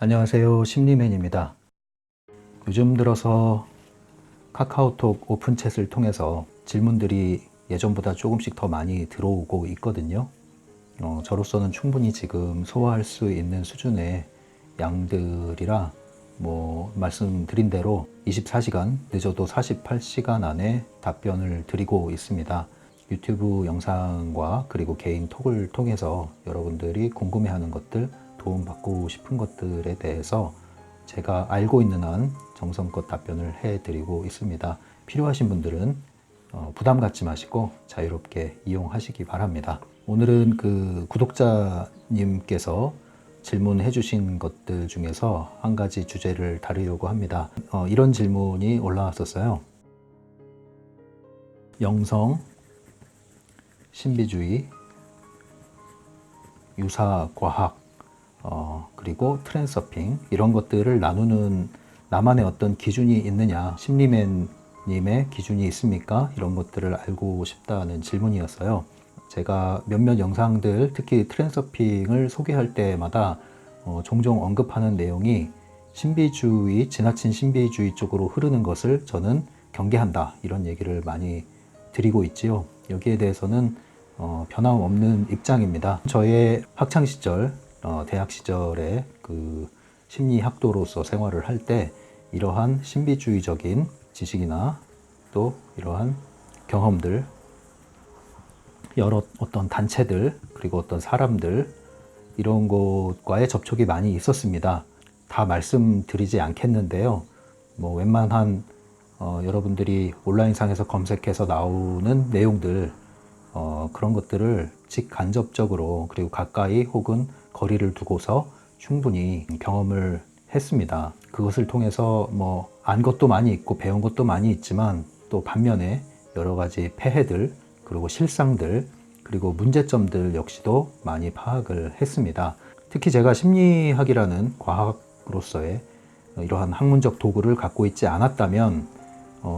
안녕하세요. 심리맨입니다. 요즘 들어서 카카오톡 오픈챗을 통해서 질문들이 예전보다 조금씩 더 많이 들어오고 있거든요. 저로서는 충분히 지금 소화할 수 있는 수준의 양들이라 말씀드린 대로 24시간, 늦어도 48시간 안에 답변을 드리고 있습니다. 유튜브 영상과 그리고 개인 톡을 통해서 여러분들이 궁금해하는 것들, 도움받고 싶은 것들에 대해서 제가 알고 있는 한 정성껏 답변을 해드리고 있습니다. 필요하신 분들은 부담 갖지 마시고 자유롭게 이용하시기 바랍니다. 오늘은 그 구독자님께서 질문해 주신 것들 중에서 한 가지 주제를 다루려고 합니다. 이런 질문이 올라왔었어요. 영성, 신비주의, 유사과학, 그리고 트랜서핑, 이런 것들을 나누는 나만의 어떤 기준이 있느냐, 심리맨님의 기준이 있습니까? 이런 것들을 알고 싶다는 질문이었어요. 제가 몇몇 영상들, 특히 트랜서핑을 소개할 때마다 종종 언급하는 내용이 신비주의, 지나친 신비주의 쪽으로 흐르는 것을 저는 경계한다, 이런 얘기를 많이 드리고 있지요. 여기에 대해서는 변함없는 입장입니다. 저의 학창 시절, 대학 시절에 그 심리학도로서 생활을 할 때 이러한 신비주의적인 지식이나 또 이러한 경험들, 여러 어떤 단체들, 그리고 어떤 사람들, 이런 것과의 접촉이 많이 있었습니다. 다 말씀드리지 않겠는데요. 웬만한 여러분들이 온라인상에서 검색해서 나오는 내용들, 그런 것들을 직간접적으로 그리고 가까이 혹은 거리를 두고서 충분히 경험을 했습니다. 그것을 통해서 안 것도 많이 있고 배운 것도 많이 있지만 또 반면에 여러 가지 폐해들, 그리고 실상들, 그리고 문제점들 역시도 많이 파악을 했습니다. 특히 제가 심리학이라는 과학으로서의 이러한 학문적 도구를 갖고 있지 않았다면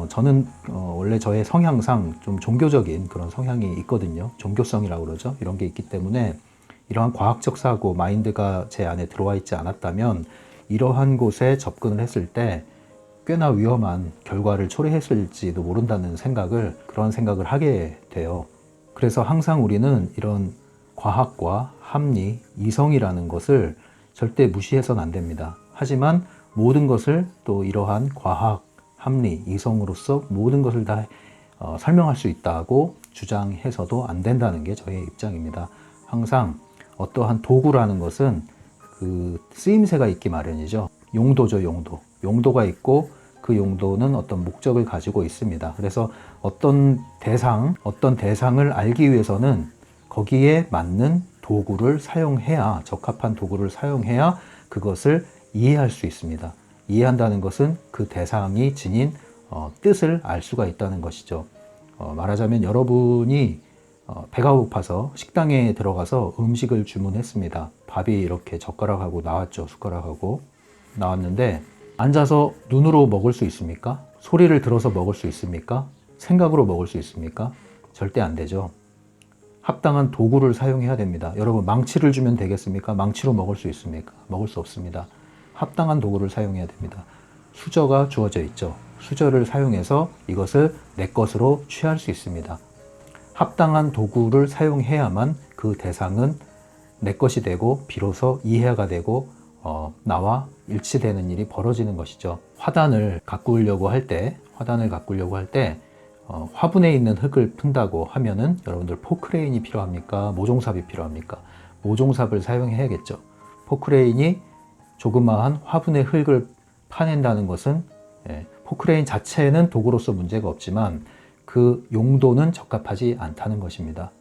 저는 원래 저의 성향상 좀 종교적인 그런 성향이 있거든요. 종교성이라고 그러죠. 이런 게 있기 때문에 이러한 과학적 사고, 마인드가 제 안에 들어와 있지 않았다면 이러한 곳에 접근을 했을 때 꽤나 위험한 결과를 초래했을지도 모른다는 그런 생각을 하게 돼요. 그래서 항상 우리는 이런 과학과 합리, 이성이라는 것을 절대 무시해서는 안 됩니다. 하지만 모든 것을 또 이러한 과학, 합리, 이성으로서 모든 것을 다 설명할 수 있다고 주장해서도 안 된다는 게 저의 입장입니다. 항상 어떠한 도구라는 것은 그 쓰임새가 있기 마련이죠. 용도죠, 용도. 용도가 있고 그 용도는 어떤 목적을 가지고 있습니다. 그래서 어떤 대상을 알기 위해서는 거기에 맞는 도구를 사용해야, 적합한 도구를 사용해야 그것을 이해할 수 있습니다. 이해한다는 것은 그 대상이 지닌 뜻을 알 수가 있다는 것이죠. 말하자면 여러분이 배가 고파서 식당에 들어가서 음식을 주문했습니다. 밥이 이렇게 젓가락하고 나왔죠. 숟가락하고 나왔는데 앉아서 눈으로 먹을 수 있습니까? 소리를 들어서 먹을 수 있습니까? 생각으로 먹을 수 있습니까? 절대 안 되죠. 합당한 도구를 사용해야 됩니다. 여러분, 망치를 주면 되겠습니까? 망치로 먹을 수 있습니까? 먹을 수 없습니다. 합당한 도구를 사용해야 됩니다. 수저가 주어져 있죠. 수저를 사용해서 이것을 내 것으로 취할 수 있습니다. 합당한 도구를 사용해야만 그 대상은 내 것이 되고 비로소 이해가 되고 나와 일치되는 일이 벌어지는 것이죠. 화단을 가꾸려고 할 때 화분에 있는 흙을 푼다고 하면은 여러분들 포크레인이 필요합니까? 모종삽이 필요합니까? 모종삽을 사용해야겠죠. 포크레인이 조그마한 화분의 흙을 파낸다는 것은 포크레인 자체는 도구로서 문제가 없지만 그 용도는 적합하지 않다는 것입니다.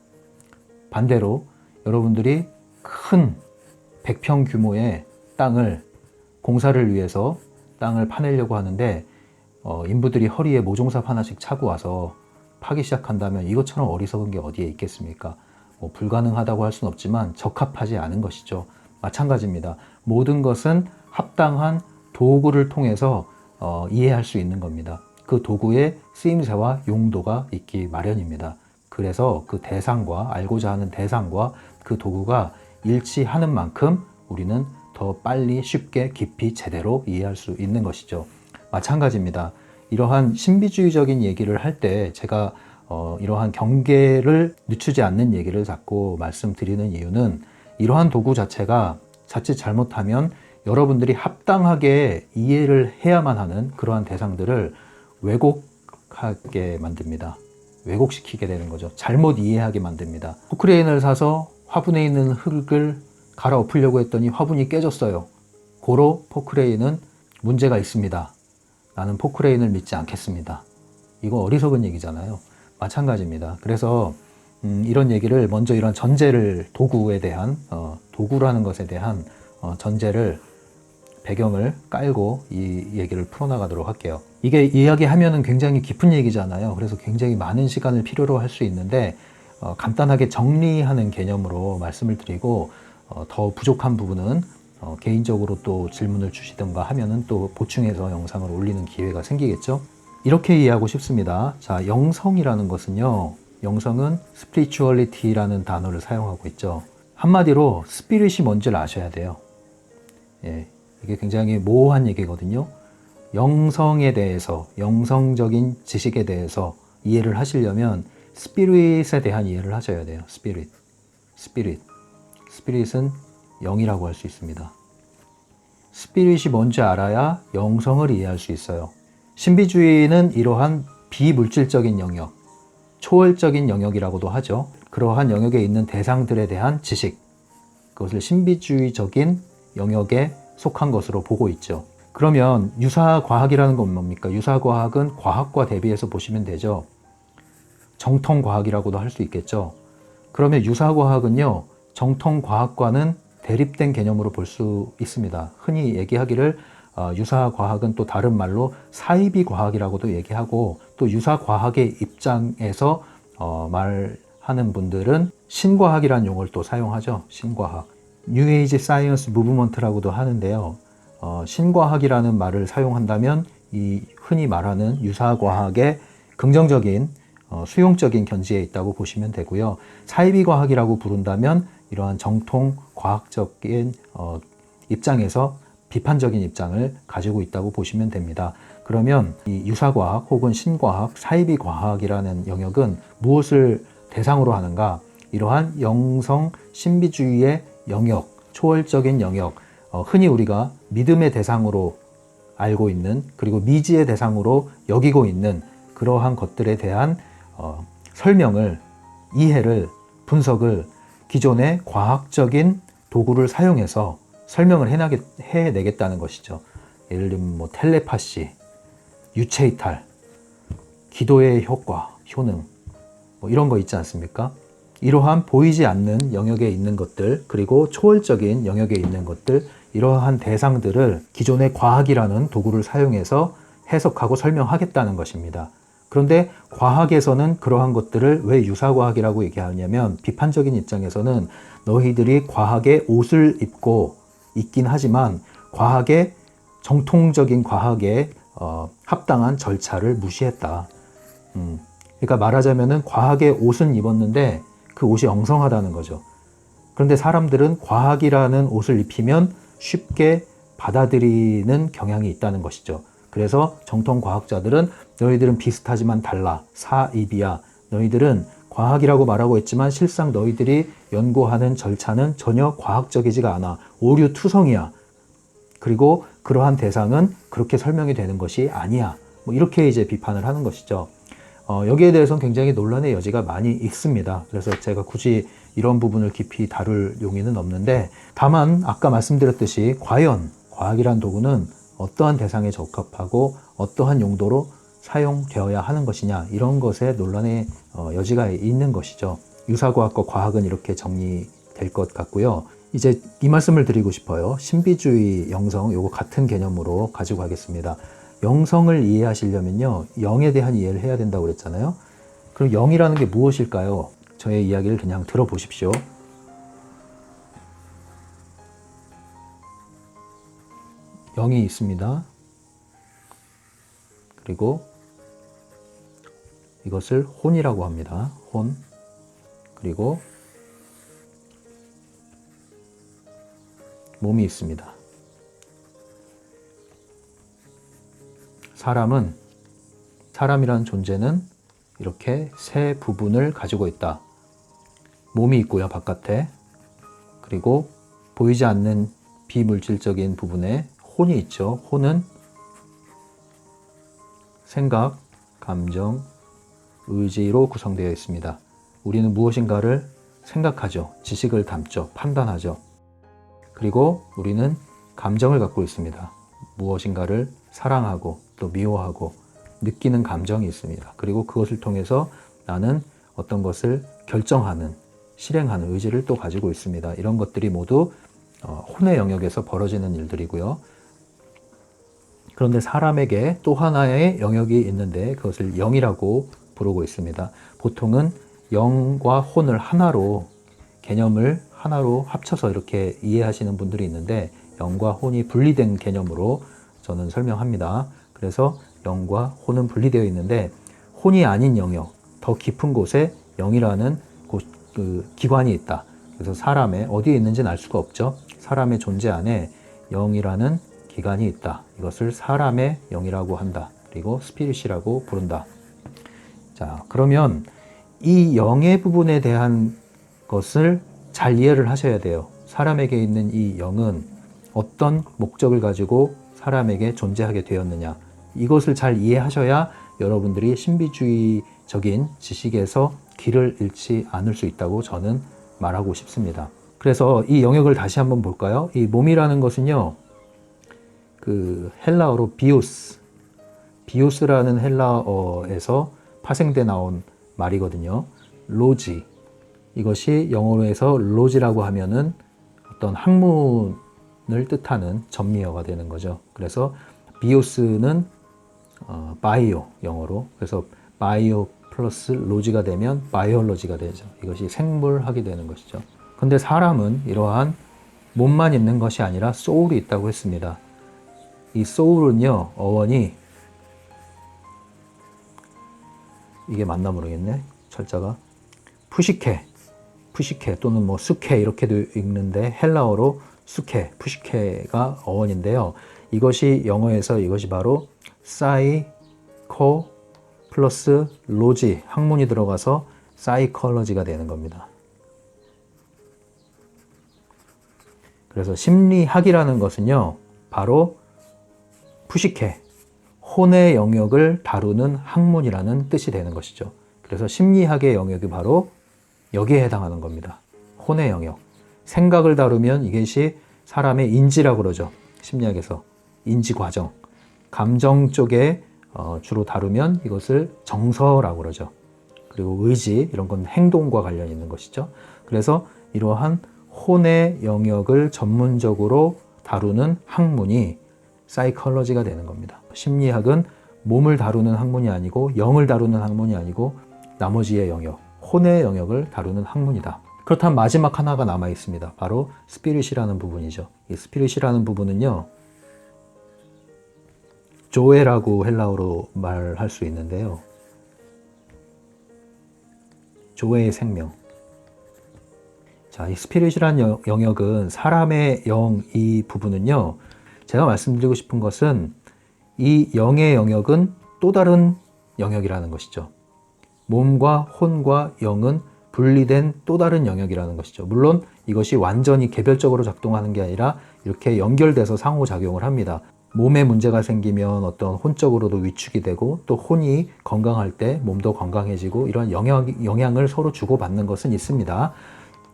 반대로 여러분들이 큰 100평 규모의 땅을 공사를 위해서 땅을 파내려고 하는데 인부들이 허리에 모종삽 하나씩 차고 와서 파기 시작한다면 이것처럼 어리석은 게 어디에 있겠습니까? 불가능하다고 할 수는 없지만 적합하지 않은 것이죠. 마찬가지입니다. 모든 것은 합당한 도구를 통해서 이해할 수 있는 겁니다. 그 도구의 쓰임새와 용도가 있기 마련입니다. 그래서 그 대상과, 알고자 하는 대상과 그 도구가 일치하는 만큼 우리는 더 빨리 쉽게 깊이 제대로 이해할 수 있는 것이죠. 마찬가지입니다. 이러한 신비주의적인 얘기를 할 때 제가 이러한 경계를 늦추지 않는 얘기를 자꾸 말씀드리는 이유는 이러한 도구 자체가 자칫 잘못하면 여러분들이 합당하게 이해를 해야만 하는 그러한 대상들을 왜곡하게 만듭니다. 왜곡시키게 되는 거죠. 잘못 이해하게 만듭니다. 포크레인을 사서 화분에 있는 흙을 갈아엎으려고 했더니 화분이 깨졌어요. 고로 포크레인은 문제가 있습니다. 나는 포크레인을 믿지 않겠습니다. 이거 어리석은 얘기잖아요. 마찬가지입니다. 그래서 이런 얘기를 먼저 이런 전제를 도구에 대한 도구라는 것에 대한 전제를 배경을 깔고 이 얘기를 풀어나가도록 할게요. 이게 이야기하면은 굉장히 깊은 얘기잖아요. 그래서 굉장히 많은 시간을 필요로 할 수 있는데 간단하게 정리하는 개념으로 말씀을 드리고 더 부족한 부분은 개인적으로 또 질문을 주시든가 하면은 또 보충해서 영상을 올리는 기회가 생기겠죠. 이렇게 이해하고 싶습니다. 자, 영성이라는 것은요, 영성은 spirituality라는 단어를 사용하고 있죠. 한마디로 스피릿이 뭔지를 아셔야 돼요. 예, 이게 굉장히 모호한 얘기거든요. 영성에 대해서, 영성적인 지식에 대해서 이해를 하시려면 스피릿에 대한 이해를 하셔야 돼요. 스피릿은 영이라고 할 수 있습니다. 스피릿이 뭔지 알아야 영성을 이해할 수 있어요. 신비주의는 이러한 비물질적인 영역, 초월적인 영역이라고도 하죠. 그러한 영역에 있는 대상들에 대한 지식, 그것을 신비주의적인 영역에 속한 것으로 보고 있죠. 그러면 유사과학이라는 건 뭡니까? 유사과학은 과학과 대비해서 보시면 되죠. 정통과학이라고도 할 수 있겠죠. 그러면 유사과학은요, 정통과학과는 대립된 개념으로 볼 수 있습니다. 흔히 얘기하기를 유사과학은 또 다른 말로 사이비과학이라고도 얘기하고, 또 유사과학의 입장에서 말하는 분들은 신과학이라는 용어를 또 사용하죠. 신과학. 뉴에이지 사이언스 무브먼트라고도 하는데요. 신과학이라는 말을 사용한다면 이 흔히 말하는 유사과학의 긍정적인 수용적인 견지에 있다고 보시면 되고요. 사이비과학이라고 부른다면 이러한 정통 과학적인 입장에서 비판적인 입장을 가지고 있다고 보시면 됩니다. 그러면 이 유사과학 혹은 신과학, 사이비과학이라는 영역은 무엇을 대상으로 하는가? 이러한 영성 신비주의의 영역, 초월적인 영역, 흔히 우리가 믿음의 대상으로 알고 있는, 그리고 미지의 대상으로 여기고 있는 그러한 것들에 대한 설명을, 이해를, 분석을 기존의 과학적인 도구를 사용해서 설명을 해내겠다는 것이죠. 예를 들면 뭐 텔레파시, 유체이탈, 기도의 효과, 효능, 뭐 이런 거 있지 않습니까? 이러한 보이지 않는 영역에 있는 것들, 그리고 초월적인 영역에 있는 것들, 이러한 대상들을 기존의 과학이라는 도구를 사용해서 해석하고 설명하겠다는 것입니다. 그런데 과학에서는 그러한 것들을 왜 유사과학이라고 얘기하냐면, 비판적인 입장에서는 너희들이 과학의 옷을 입고 있긴 하지만 과학의 정통적인 과학의 합당한 절차를 무시했다. 그러니까 말하자면은 과학의 옷은 입었는데 그 옷이 엉성하다는 거죠. 그런데 사람들은 과학이라는 옷을 입히면 쉽게 받아들이는 경향이 있다는 것이죠. 그래서 정통 과학자들은 너희들은 비슷하지만 달라. 사이비야. 너희들은 과학이라고 말하고 있지만 실상 너희들이 연구하는 절차는 전혀 과학적이지가 않아. 오류투성이야. 그리고 그러한 대상은 그렇게 설명이 되는 것이 아니야. 뭐 이렇게 이제 비판을 하는 것이죠. 여기에 대해서는 굉장히 논란의 여지가 많이 있습니다. 그래서 제가 굳이 이런 부분을 깊이 다룰 용의는 없는데, 다만 아까 말씀드렸듯이 과연 과학이란 도구는 어떠한 대상에 적합하고 어떠한 용도로 사용되어야 하는 것이냐, 이런 것에 논란의 여지가 있는 것이죠. 유사과학과 과학은 이렇게 정리될 것 같고요. 이제 이 말씀을 드리고 싶어요. 신비주의, 영성, 요거 같은 개념으로 가지고 가겠습니다. 영성을 이해하시려면요, 영에 대한 이해를 해야 된다고 그랬잖아요. 그럼 영이라는 게 무엇일까요? 저의 이야기를 그냥 들어보십시오. 영이 있습니다. 그리고 이것을 혼이라고 합니다. 혼. 그리고 몸이 있습니다. 사람이라는 존재는 이렇게 세 부분을 가지고 있다. 몸이 있고요, 바깥에. 그리고 보이지 않는 비물질적인 부분에 혼이 있죠. 혼은 생각, 감정, 의지로 구성되어 있습니다. 우리는 무엇인가를 생각하죠. 지식을 담죠. 판단하죠. 그리고 우리는 감정을 갖고 있습니다. 무엇인가를 사랑하고 또 미워하고 느끼는 감정이 있습니다. 그리고 그것을 통해서 나는 어떤 것을 결정하는, 실행하는 의지를 또 가지고 있습니다. 이런 것들이 모두 혼의 영역에서 벌어지는 일들이고요. 그런데 사람에게 또 하나의 영역이 있는데 그것을 영이라고 부르고 있습니다. 보통은 영과 혼을 하나로, 개념을 하나로 합쳐서 이렇게 이해하시는 분들이 있는데 영과 혼이 분리된 개념으로 저는 설명합니다. 그래서 영과 혼은 분리되어 있는데 혼이 아닌 영역, 더 깊은 곳에 영이라는 기관이 있다. 그래서 사람의 어디에 있는지는 알 수가 없죠. 사람의 존재 안에 영이라는 기관이 있다. 이것을 사람의 영이라고 한다. 그리고 스피릿이라고 부른다. 자, 그러면 이 영의 부분에 대한 것을 잘 이해를 하셔야 돼요. 사람에게 있는 이 영은 어떤 목적을 가지고 사람에게 존재하게 되었느냐. 이것을 잘 이해하셔야 여러분들이 신비주의적인 지식에서 길을 잃지 않을 수 있다고 저는 말하고 싶습니다. 그래서 이 영역을 다시 한번 볼까요? 이 몸이라는 것은요, 그 헬라어로 비오스라는 헬라어에서 파생돼 나온 말이거든요. 로지. 이것이 영어로 해서 로지라고 하면은 어떤 학문을 뜻하는 전미어가 되는 거죠. 그래서 비오스는 바이오, 영어로. 그래서 바이오 플러스 로지가 되면 바이올로지가 되죠. 이것이 생물학이 되는 것이죠. 근데 사람은 이러한 몸만 있는 것이 아니라 소울이 있다고 했습니다. 이 소울은요, 어원이, 이게 맞나 모르겠네, 철자가. 푸시케 또는 뭐 수케 이렇게도 읽는데 헬라어로 수케, 푸시케가 어원인데요. 이것이 영어에서 이것이 바로 사이코 플러스 로지, 학문이 들어가서 사이컬러지가 되는 겁니다. 그래서 심리학이라는 것은요, 바로 푸시케, 혼의 영역을 다루는 학문이라는 뜻이 되는 것이죠. 그래서 심리학의 영역이 바로 여기에 해당하는 겁니다. 혼의 영역. 생각을 다루면 이것이 사람의 인지라고 그러죠. 심리학에서. 인지 과정. 감정 쪽에 주로 다루면 이것을 정서라고 그러죠. 그리고 의지, 이런 건 행동과 관련이 있는 것이죠. 그래서 이러한 혼의 영역을 전문적으로 다루는 학문이 사이컬러지가 되는 겁니다. 심리학은 몸을 다루는 학문이 아니고 영을 다루는 학문이 아니고 나머지의 영역, 혼의 영역을 다루는 학문이다. 그렇다면 마지막 하나가 남아 있습니다. 바로 스피릿이라는 부분이죠. 이 스피릿이라는 부분은요, 조에라고 헬라어로 말할 수 있는데요. 조에의 생명. 자, 이 스피릿이라는 영역은 사람의 영, 이 부분은요, 제가 말씀드리고 싶은 것은 이 영의 영역은 또 다른 영역이라는 것이죠. 몸과 혼과 영은 분리된 또 다른 영역이라는 것이죠. 물론 이것이 완전히 개별적으로 작동하는 게 아니라 이렇게 연결돼서 상호작용을 합니다. 몸에 문제가 생기면 어떤 혼적으로도 위축이 되고 또 혼이 건강할 때 몸도 건강해지고 이런 영향을 서로 주고받는 것은 있습니다.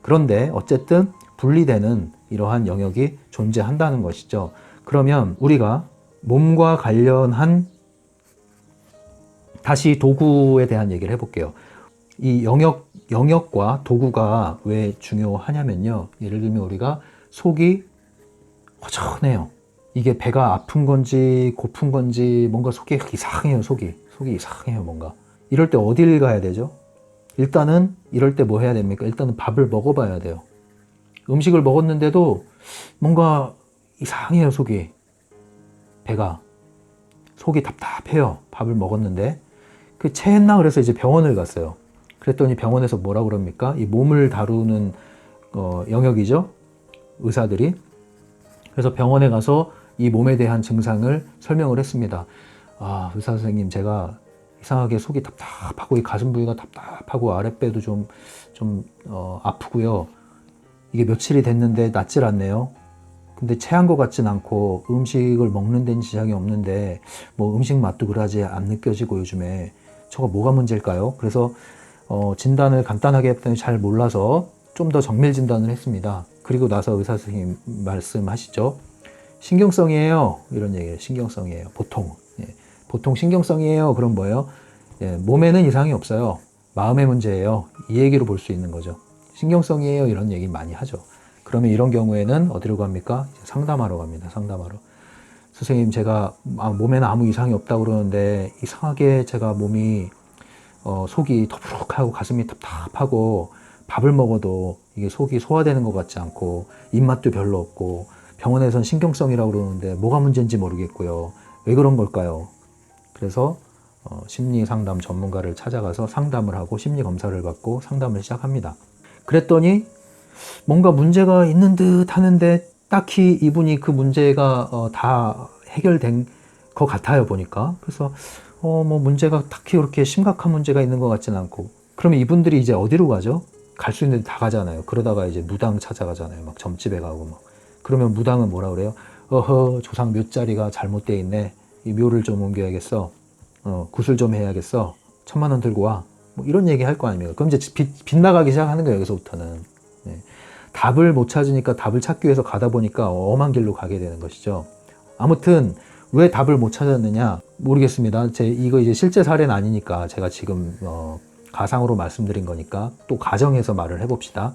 그런데 어쨌든 분리되는 이러한 영역이 존재한다는 것이죠. 그러면 우리가 몸과 관련한 다시 도구에 대한 얘기를 해볼게요. 이 영역과 도구가 왜 중요하냐면요. 예를 들면 우리가 속이 허전해요. 이게 배가 아픈 건지 고픈 건지 뭔가 속이 이상해요. 속이 이상해요. 뭔가 이럴 때 어딜 가야 되죠? 일단은 이럴 때 뭐 해야 됩니까? 일단은 밥을 먹어봐야 돼요. 음식을 먹었는데도 뭔가 이상해요. 배가 속이 답답해요. 밥을 먹었는데 체했나 그래서 이제 병원을 갔어요. 그랬더니 병원에서 뭐라 그럽니까? 이 몸을 다루는 영역이죠. 의사들이 그래서 병원에 가서 이 몸에 대한 증상을 설명을 했습니다. 아, 의사 선생님, 제가 이상하게 속이 답답하고 이 가슴 부위가 답답하고 아랫배도 좀 아프고요. 이게 며칠이 됐는데 낫질 않네요. 근데 체한 것 같진 않고 음식을 먹는 데는 지장이 없는데 뭐 음식 맛도 그다지 안 느껴지고 요즘에 저거 뭐가 문제일까요? 그래서 진단을 간단하게 했더니 잘 몰라서 좀 더 정밀 진단을 했습니다. 그리고 나서 의사 선생님 말씀하시죠. 신경성이에요. 이런 얘기예요. 신경성이에요. 보통. 예. 보통 신경성이에요. 그럼 뭐예요? 예, 몸에는 이상이 없어요. 마음의 문제예요. 이 얘기로 볼 수 있는 거죠. 신경성이에요. 이런 얘기 많이 하죠. 그러면 이런 경우에는 어디로 갑니까? 상담하러 갑니다. 상담하러. 선생님, 제가 몸에는 아무 이상이 없다고 그러는데 이상하게 제가 몸이 속이 더부룩하고 가슴이 답답하고 밥을 먹어도 이게 속이 소화되는 것 같지 않고 입맛도 별로 없고 병원에선 신경성이라고 그러는데 뭐가 문제인지 모르겠고요. 왜 그런 걸까요? 그래서 심리 상담 전문가를 찾아가서 상담을 하고 심리 검사를 받고 상담을 시작합니다. 그랬더니 뭔가 문제가 있는 듯 하는데 딱히 이분이 그 문제가 다 해결된 것 같아요, 보니까. 그래서 뭐 문제가 딱히 그렇게 심각한 문제가 있는 것 같지는 않고. 그러면 이분들이 이제 어디로 가죠? 갈 수 있는 데 다 가잖아요. 그러다가 이제 무당 찾아가잖아요. 막 점집에 가고 막. 그러면 무당은 뭐라 그래요? 어허, 조상 묘 자리가 잘못되어 있네. 이 묘를 좀 옮겨야겠어. 구슬 좀 해야겠어. 1,000만 원 들고 와. 뭐 이런 얘기 할 거 아닙니까? 그럼 이제 빗나가기 시작하는 거예요, 여기서부터는. 네. 답을 못 찾으니까 답을 찾기 위해서 가다 보니까 엄한 길로 가게 되는 것이죠. 아무튼 왜 답을 못 찾았느냐 모르겠습니다. 이거 이제 실제 사례는 아니니까 제가 지금 가상으로 말씀드린 거니까 또 가정에서 말을 해봅시다.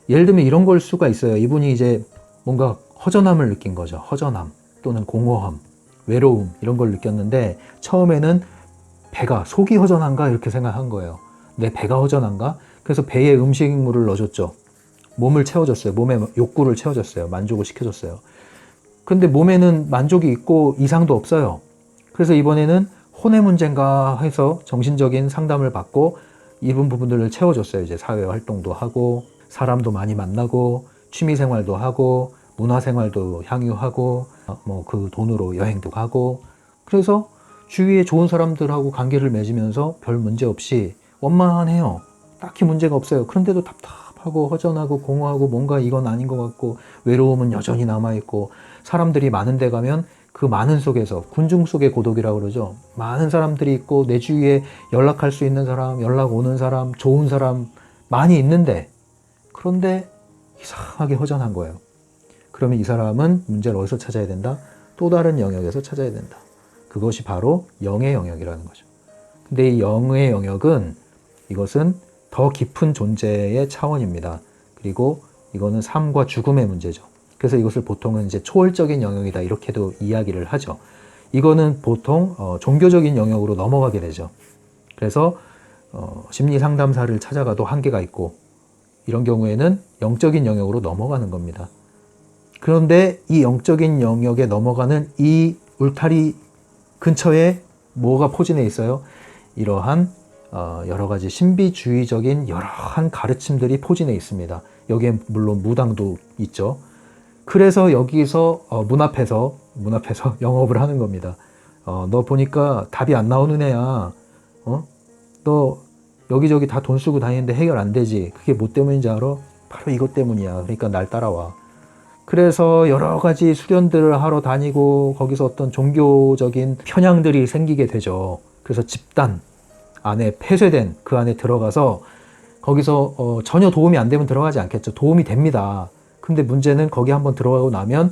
예를 들면 이런 걸 수가 있어요. 이분이 이제 뭔가 허전함을 느낀 거죠. 허전함 또는 공허함, 외로움 이런 걸 느꼈는데 처음에는 속이 허전한가 이렇게 생각한 거예요. 내 배가 허전한가? 그래서 배에 음식물을 넣어줬죠. 몸을 채워줬어요. 몸에 욕구를 채워줬어요. 만족을 시켜줬어요. 근데 몸에는 만족이 있고 이상도 없어요. 그래서 이번에는 혼의 문제인가 해서 정신적인 상담을 받고 이런 부분들을 채워줬어요. 이제 사회 활동도 하고 사람도 많이 만나고 취미 생활도 하고 문화 생활도 향유하고 뭐 그 돈으로 여행도 가고 그래서 주위에 좋은 사람들하고 관계를 맺으면서 별 문제 없이 원만해요. 딱히 문제가 없어요. 그런데도 답답하고 허전하고 공허하고 뭔가 이건 아닌 것 같고 외로움은 여전히 남아있고 사람들이 많은 데 가면 그 많은 속에서 군중 속의 고독이라고 그러죠. 많은 사람들이 있고 내 주위에 연락할 수 있는 사람, 연락 오는 사람, 좋은 사람 많이 있는데 그런데 이상하게 허전한 거예요. 그러면 이 사람은 문제를 어디서 찾아야 된다? 또 다른 영역에서 찾아야 된다. 그것이 바로 영의 영역이라는 거죠. 근데 이 영의 영역은 이것은 더 깊은 존재의 차원입니다. 그리고 이거는 삶과 죽음의 문제죠. 그래서 이것을 보통은 이제 초월적인 영역이다 이렇게도 이야기를 하죠. 이거는 보통 종교적인 영역으로 넘어가게 되죠. 그래서 심리 상담사를 찾아가도 한계가 있고 이런 경우에는 영적인 영역으로 넘어가는 겁니다. 그런데 이 영적인 영역에 넘어가는 이 울타리 근처에 뭐가 포진해 있어요? 이러한 여러 가지 신비주의적인 여러한 가르침들이 포진해 있습니다. 여기에 물론 무당도 있죠. 그래서 여기서 문 앞에서 영업을 하는 겁니다. 너 보니까 답이 안 나오는 애야. 너 여기저기 다 돈 쓰고 다니는데 해결 안 되지. 그게 뭐 때문인지 알아? 바로 이것 때문이야. 그러니까 날 따라와. 그래서 여러 가지 수련들을 하러 다니고 거기서 어떤 종교적인 편향들이 생기게 되죠. 그래서 집단 안에 폐쇄된 그 안에 들어가서 거기서 전혀 도움이 안 되면 들어가지 않겠죠. 도움이 됩니다. 근데 문제는 거기 한번 들어가고 나면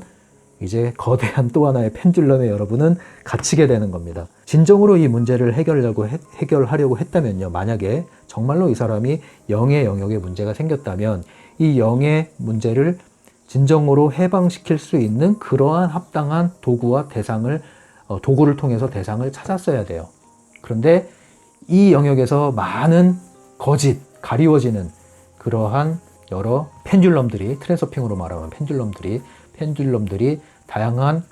이제 거대한 또 하나의 펜듈럼에 여러분은 갇히게 되는 겁니다. 진정으로 이 문제를 해결하려고 했다면요. 만약에 정말로 이 사람이 영의 영역에 문제가 생겼다면 이 영의 문제를 진정으로 해방시킬 수 있는 그러한 합당한 도구와 대상을 도구를 통해서 대상을 찾았어야 돼요. 그런데 이 영역에서 많은 거짓, 가리워지는 그러한 여러 펜듈럼들이 트랜서핑으로 말하면 펜듈럼들이 다양한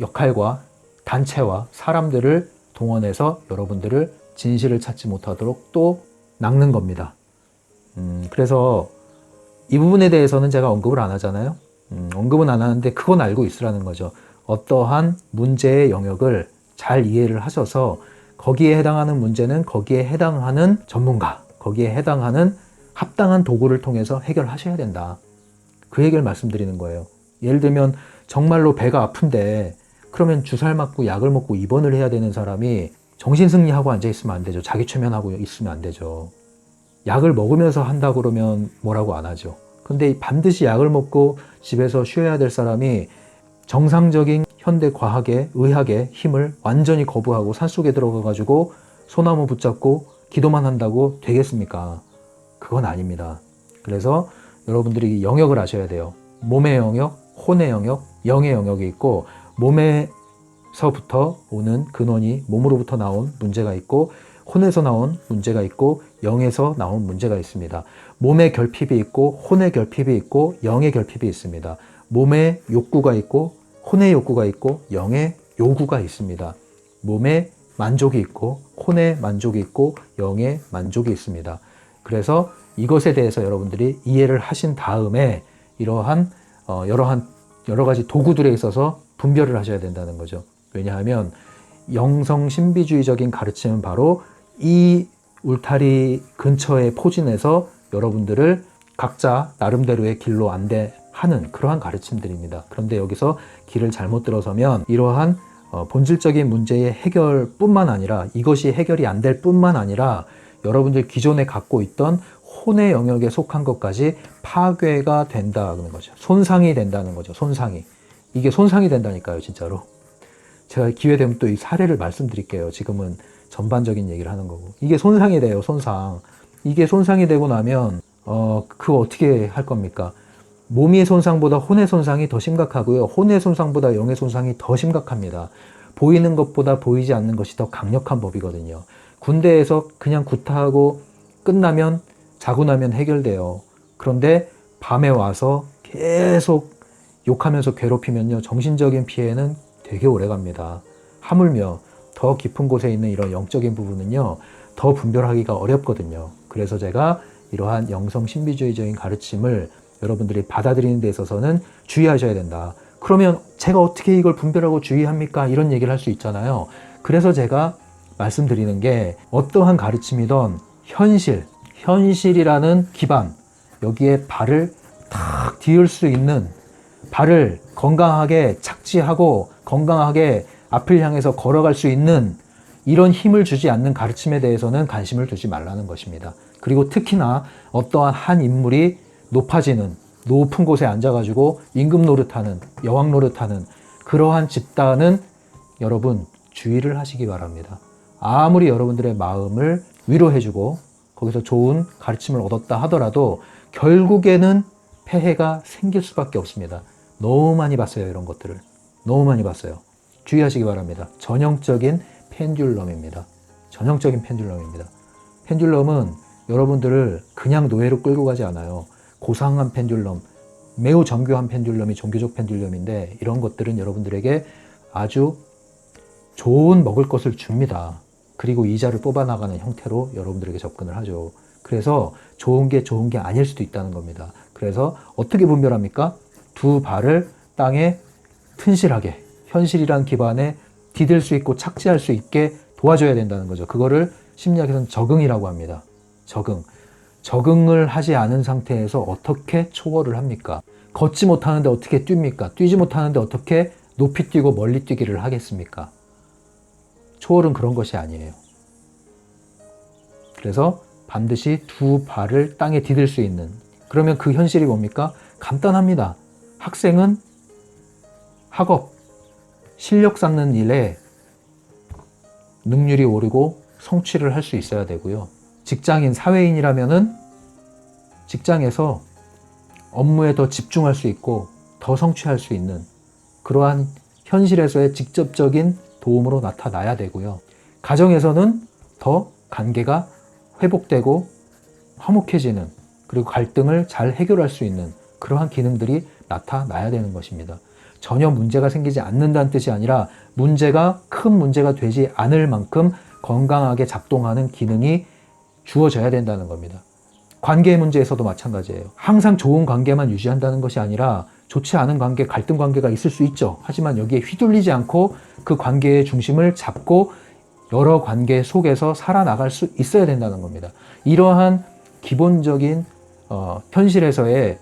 역할과 단체와 사람들을 동원해서 여러분들을 진실을 찾지 못하도록 또 낚는 겁니다. 그래서 이 부분에 대해서는 제가 언급을 안 하잖아요. 언급은 안 하는데 그건 알고 있으라는 거죠. 어떠한 문제의 영역을 잘 이해를 하셔서 거기에 해당하는 문제는 거기에 해당하는 전문가, 거기에 해당하는 합당한 도구를 통해서 해결하셔야 된다. 그 얘기를 말씀드리는 거예요. 예를 들면 정말로 배가 아픈데 그러면 주사를 맞고 약을 먹고 입원을 해야 되는 사람이 정신승리하고 앉아있으면 안 되죠. 자기 최면하고 있으면 안 되죠. 약을 먹으면서 한다 그러면 뭐라고 안 하죠. 근데 반드시 약을 먹고 집에서 쉬어야 될 사람이 정상적인 현대 과학의, 의학의 힘을 완전히 거부하고 산속에 들어가가지고 소나무 붙잡고 기도만 한다고 되겠습니까? 그건 아닙니다. 그래서 여러분들이 영역을 아셔야 돼요. 몸의 영역, 혼의 영역, 영의 영역이 있고 몸에서부터 오는 근원이 몸으로부터 나온 문제가 있고 혼에서 나온 문제가 있고 영에서 나온 문제가 있습니다. 몸의 결핍이 있고 혼의 결핍이 있고 영의 결핍이 있습니다. 몸의 욕구가 있고 혼의 욕구가 있고 영의 요구가 있습니다. 몸의 만족이 있고 혼의 만족이 있고 영의 만족이 있습니다. 그래서 이것에 대해서 여러분들이 이해를 하신 다음에 이러한 여러 가지 도구들에 있어서 분별을 하셔야 된다는 거죠. 왜냐하면 영성 신비주의적인 가르침은 바로 이 울타리 근처의 포진에서 여러분들을 각자 나름대로의 길로 안대하는 그러한 가르침들입니다. 그런데 여기서 길을 잘못 들어서면 이러한 본질적인 문제의 해결뿐만 아니라 이것이 해결이 안 될 뿐만 아니라 여러분들 기존에 갖고 있던 혼의 영역에 속한 것까지 파괴가 된다는 거죠. 손상이 된다는 거죠. 손상이. 이게 손상이 된다니까요, 진짜로. 제가 기회 되면 또 이 사례를 말씀드릴게요. 지금은 전반적인 얘기를 하는 거고. 이게 손상이 돼요, 손상. 이게 손상이 되고 나면, 그거 어떻게 할 겁니까? 몸의 손상보다 혼의 손상이 더 심각하고요. 혼의 손상보다 영의 손상이 더 심각합니다. 보이는 것보다 보이지 않는 것이 더 강력한 법이거든요. 군대에서 그냥 구타하고 끝나면 자고 나면 해결돼요. 그런데 밤에 와서 계속 욕하면서 괴롭히면요. 정신적인 피해는 되게 오래 갑니다. 하물며 더 깊은 곳에 있는 이런 영적인 부분은요. 더 분별하기가 어렵거든요. 그래서 제가 이러한 영성 신비주의적인 가르침을 여러분들이 받아들이는 데 있어서는 주의하셔야 된다. 그러면 제가 어떻게 이걸 분별하고 주의합니까? 이런 얘기를 할 수 있잖아요. 그래서 제가 말씀드리는 게 어떠한 가르침이든 현실이라는 기반, 여기에 발을 탁 디을 수 있는, 발을 건강하게 착지하고 건강하게 앞을 향해서 걸어갈 수 있는 이런 힘을 주지 않는 가르침에 대해서는 관심을 두지 말라는 것입니다. 그리고 특히나 어떠한 한 인물이 높아지는, 높은 곳에 앉아가지고 임금 노릇하는, 여왕 노릇하는 그러한 집단은 여러분 주의를 하시기 바랍니다. 아무리 여러분들의 마음을 위로해주고 거기서 좋은 가르침을 얻었다 하더라도 결국에는 폐해가 생길 수밖에 없습니다. 너무 많이 봤어요, 이런 것들을. 너무 많이 봤어요. 주의하시기 바랍니다. 전형적인 펜듈럼입니다. 전형적인 펜듈럼입니다. 펜듈럼은 여러분들을 그냥 노예로 끌고 가지 않아요. 고상한 펜듈럼, 매우 정교한 펜듈럼이 종교적 펜듈럼인데 이런 것들은 여러분들에게 아주 좋은 먹을 것을 줍니다. 그리고 이자를 뽑아나가는 형태로 여러분들에게 접근을 하죠. 그래서 좋은 게 아닐 수도 있다는 겁니다. 그래서 어떻게 분별합니까? 두 발을 땅에 튼실하게 현실이란 기반에 디딜 수 있고 착지할 수 있게 도와줘야 된다는 거죠. 그거를 심리학에서는 적응이라고 합니다. 적응을 하지 않은 상태에서 어떻게 초월을 합니까? 걷지 못하는데 어떻게 뜁니까? 뛰지 못하는데 어떻게 높이 뛰고 멀리 뛰기를 하겠습니까? 초월은 그런 것이 아니에요. 그래서 반드시 두 발을 땅에 디딜 수 있는, 그러면 그 현실이 뭡니까? 간단합니다. 학생은 학업, 실력 쌓는 일에 능률이 오르고 성취를 할 수 있어야 되고요. 직장인, 사회인이라면은 직장에서 업무에 더 집중할 수 있고 더 성취할 수 있는 그러한 현실에서의 직접적인 도움으로 나타나야 되고요. 가정에서는 더 관계가 회복되고 화목해지는, 그리고 갈등을 잘 해결할 수 있는 그러한 기능들이 나타나야 되는 것입니다. 전혀 문제가 생기지 않는다는 뜻이 아니라 문제가 큰 문제가 되지 않을 만큼 건강하게 작동하는 기능이 주어져야 된다는 겁니다. 관계 문제에서도 마찬가지예요. 항상 좋은 관계만 유지한다는 것이 아니라 좋지 않은 관계, 갈등 관계가 있을 수 있죠. 하지만 여기에 휘둘리지 않고 그 관계의 중심을 잡고 여러 관계 속에서 살아나갈 수 있어야 된다는 겁니다. 이러한 기본적인 현실에서의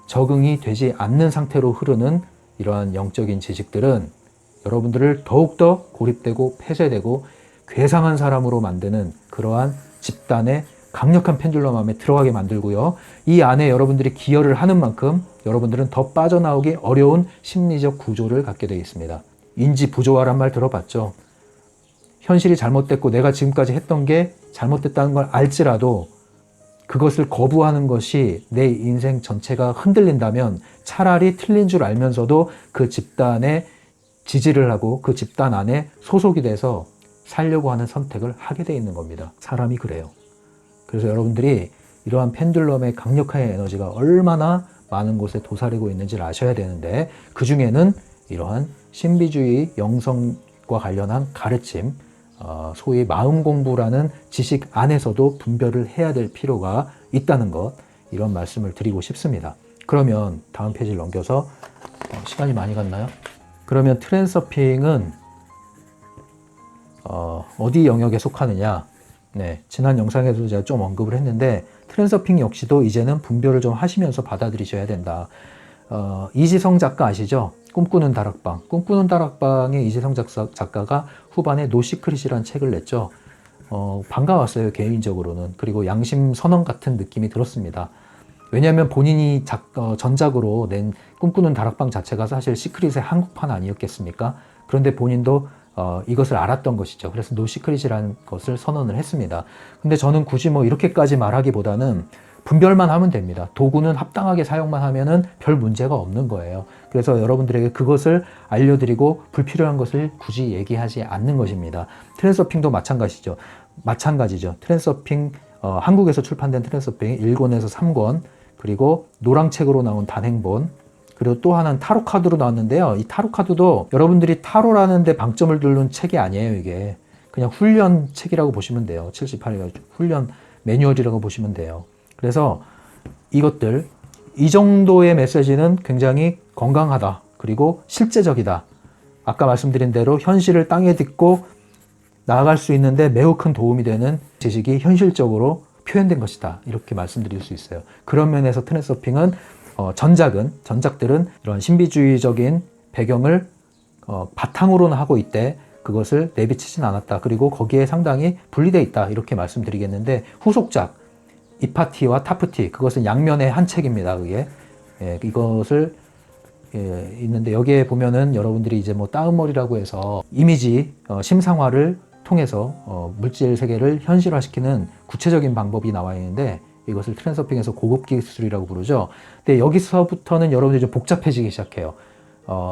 적응이 되지 않는 상태로 흐르는 이러한 영적인 지식들은 여러분들을 더욱더 고립되고 폐쇄되고 괴상한 사람으로 만드는 그러한 집단의 강력한 펜듈럼 안에 들어가게 만들고요. 이 안에 여러분들이 기여를 하는 만큼 여러분들은 더 빠져나오기 어려운 심리적 구조를 갖게 되어 있습니다. 인지 부조화란 말 들어봤죠? 현실이 잘못됐고 내가 지금까지 했던 게 잘못됐다는 걸 알지라도 그것을 거부하는 것이 내 인생 전체가 흔들린다면 차라리 틀린 줄 알면서도 그 집단에 지지를 하고 그 집단 안에 소속이 돼서 살려고 하는 선택을 하게 돼 있는 겁니다. 사람이 그래요. 그래서 여러분들이 이러한 펜듈럼의 강력한 에너지가 얼마나 많은 곳에 도사리고 있는지를 아셔야 되는데, 그 중에는 이러한 신비주의 영성과 관련한 가르침, 소위 마음 공부라는 지식 안에서도 분별을 해야 될 필요가 있다는 것, 이런 말씀을 드리고 싶습니다. 그러면 다음 페이지를 넘겨서, 시간이 많이 갔나요? 그러면 트랜서핑은 어디 영역에 속하느냐? 네, 지난 영상에서도 제가 좀 언급을 했는데, 트랜서핑 역시도 이제는 분별을 좀 하시면서 받아들이셔야 된다. 이지성 작가 아시죠? 꿈꾸는 다락방. 꿈꾸는 다락방의 이지성 작가가 후반에 노시크릿이라는 책을 냈죠. 반가웠어요, 개인적으로는. 그리고 양심 선언 같은 느낌이 들었습니다. 왜냐하면 본인이 전작으로 낸 꿈꾸는 다락방 자체가 사실 시크릿의 한국판 아니었겠습니까? 그런데 본인도 이것을 알았던 것이죠. 그래서 노시크릿이라는 것을 선언을 했습니다. 근데 저는 굳이 뭐 이렇게까지 말하기보다는 분별만 하면 됩니다. 도구는 합당하게 사용만 하면은 별 문제가 없는 거예요. 그래서 여러분들에게 그것을 알려드리고 불필요한 것을 굳이 얘기하지 않는 것입니다. 트랜서핑도 마찬가지죠. 트랜서핑, 한국에서 출판된 트랜서핑 1권에서 3권, 그리고 노랑책으로 나온 단행본, 그리고 또 하나는 타로 카드로 나왔는데요. 이 타로 카드도 여러분들이 타로라는 데 방점을 두는 책이 아니에요. 이게 그냥 훈련 책이라고 보시면 돼요. 78회 훈련 매뉴얼이라고 보시면 돼요. 그래서 이것들, 이 정도의 메시지는 굉장히 건강하다. 그리고 실제적이다. 아까 말씀드린 대로 현실을 땅에 딛고 나아갈 수 있는데 매우 큰 도움이 되는 지식이 현실적으로 표현된 것이다. 이렇게 말씀드릴 수 있어요. 그런 면에서 트랜서핑은 전작들은 이런 신비주의적인 배경을 바탕으로는 하고 있대, 그것을 내비치진 않았다. 그리고 거기에 상당히 분리되어 있다. 이렇게 말씀드리겠는데, 후속작 이파티와 타프티, 그것은 양면의 한 책입니다. 그게 이것을 있는데, 여기에 보면은 여러분들이 이제 뭐 따은머리라고 해서 이미지 심상화를 통해서 물질 세계를 현실화시키는 구체적인 방법이 나와 있는데, 이것을 트랜서핑에서 고급 기술이라고 부르죠. 근데 여기서부터는 여러분들이 좀 복잡해지기 시작해요.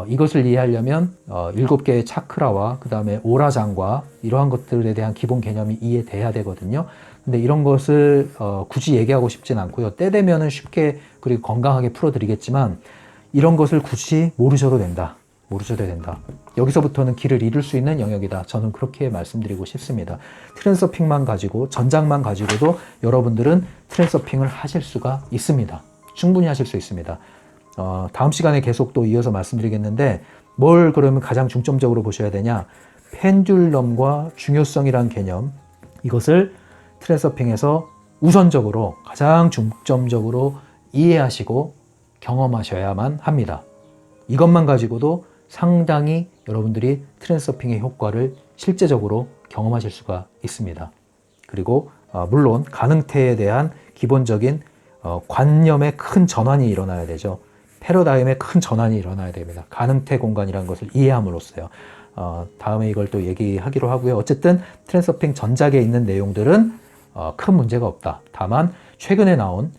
이것을 이해하려면 7개의 차크라와 그 다음에 오라장과 이러한 것들에 대한 기본 개념이 이해돼야 되거든요. 근데 이런 것을 굳이 얘기하고 싶진 않고요. 때 되면은 쉽게 그리고 건강하게 풀어드리겠지만, 이런 것을 굳이 모르셔도 된다. 여기서부터는 길을 잃을 수 있는 영역이다. 저는 그렇게 말씀드리고 싶습니다. 트랜서핑만 가지고, 전작만 가지고도 여러분들은 트랜서핑을 하실 수가 있습니다. 충분히 하실 수 있습니다. 다음 시간에 계속 또 이어서 말씀드리겠는데, 뭘 그러면 가장 중점적으로 보셔야 되냐? 펜듈럼과 중요성이란 개념, 이것을 트랜서핑에서 우선적으로 가장 중점적으로 이해하시고 경험하셔야만 합니다. 이것만 가지고도 상당히 여러분들이 트랜서핑의 효과를 실제적으로 경험하실 수가 있습니다. 그리고 물론 가능태에 대한 기본적인 관념의 큰 전환이 일어나야 되죠. 패러다임의 큰 전환이 일어나야 됩니다. 가능태 공간이라는 것을 이해함으로써요. 다음에 이걸 또 얘기하기로 하고요. 어쨌든 트랜서핑 전작에 있는 내용들은 큰 문제가 없다. 다만 최근에 나온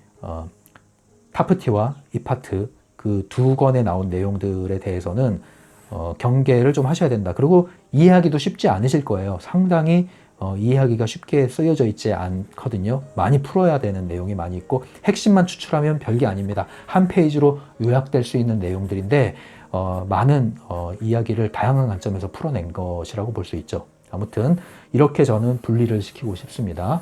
타프티와 이파트, 그 두 권에 나온 내용들에 대해서는 경계를 좀 하셔야 된다. 그리고 이해하기도 쉽지 않으실 거예요. 상당히 이해하기가 쉽게 쓰여져 있지 않거든요. 많이 풀어야 되는 내용이 많이 있고, 핵심만 추출하면 별게 아닙니다. 한 페이지로 요약될 수 있는 내용들인데 많은 이야기를 다양한 관점에서 풀어낸 것이라고 볼 수 있죠. 아무튼 이렇게 저는 분리를 시키고 싶습니다.